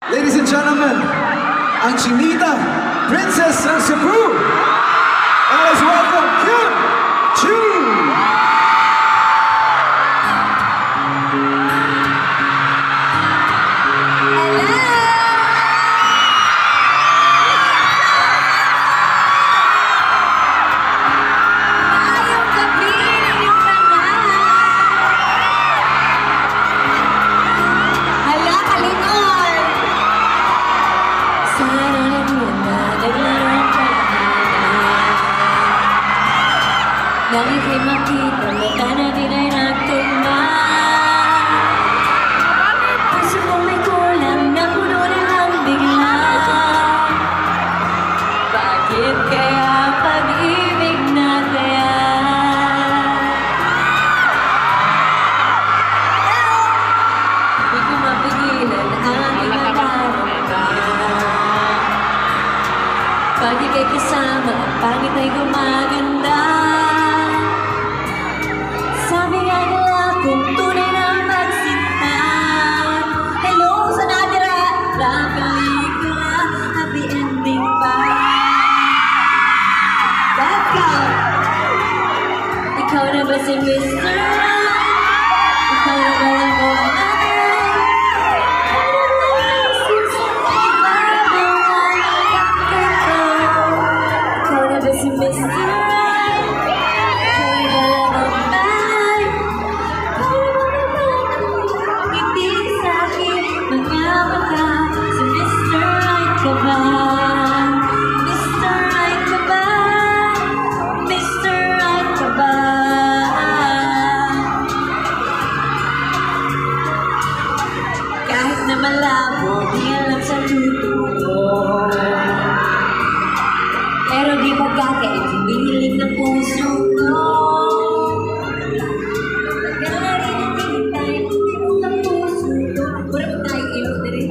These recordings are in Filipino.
Ladies and gentlemen, ang Chinita Princess ng Cebu. Let's welcome Kim Chu! Langit ay makita, mata na din ay nagtugma. Puso kong may kulang, napuno na lang bigla. Bakit kaya pag-ibig na kaya? Di ko mapigilan ang imadarama. Pag ika'y kasama, ang pangit ay gumaganda. Sabi nga nila kung tunay na magsinta. Hello sa natira na pelikula, happy ending pa. Let's go! Ikaw na ba si Mr. Right? Ikaw na ba ang ikaw na ba si Mr. Right? Kahit na malabo, di alam sa tutuko. Pero di pagkakait, hinihiling ng puso ko. Pagkakari na tingin tayo, hinihiling ng puso ko. Pura mo tayo ilo na rin.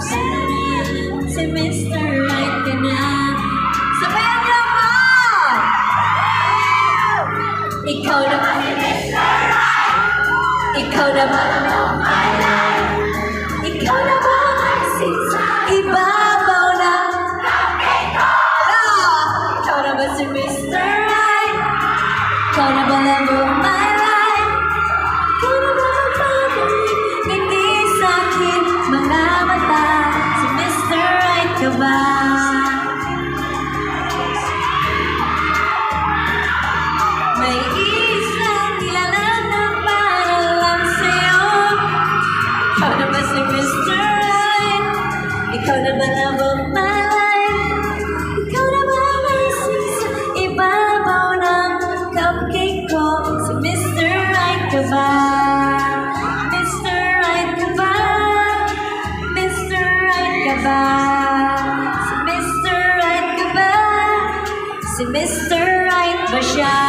Sana si Mr. Right ka na. Sabayan niyo ako! Ikaw na ba? Ikaw na ba? Ikaw na ba? Ibabaw na. Ikaw na ba si Mr. Right? Ikaw na ba love of my life? Ikaw na ba magpapalik? Hindi sa'kin mga mata. Si Mr. Right ka ba? May isang nilalang na para lang sa'yo. Ikaw na ba si Mr. Right? Ikaw na ba love of my life? Ikaw na ba maisip sa ibabaw ng cupcake ko? Si Mr. Right ka ba? Mr. Right ka ba? Mr. Right ka ba? Si Mr. Right ka ba? Si Mr. Right ba siya?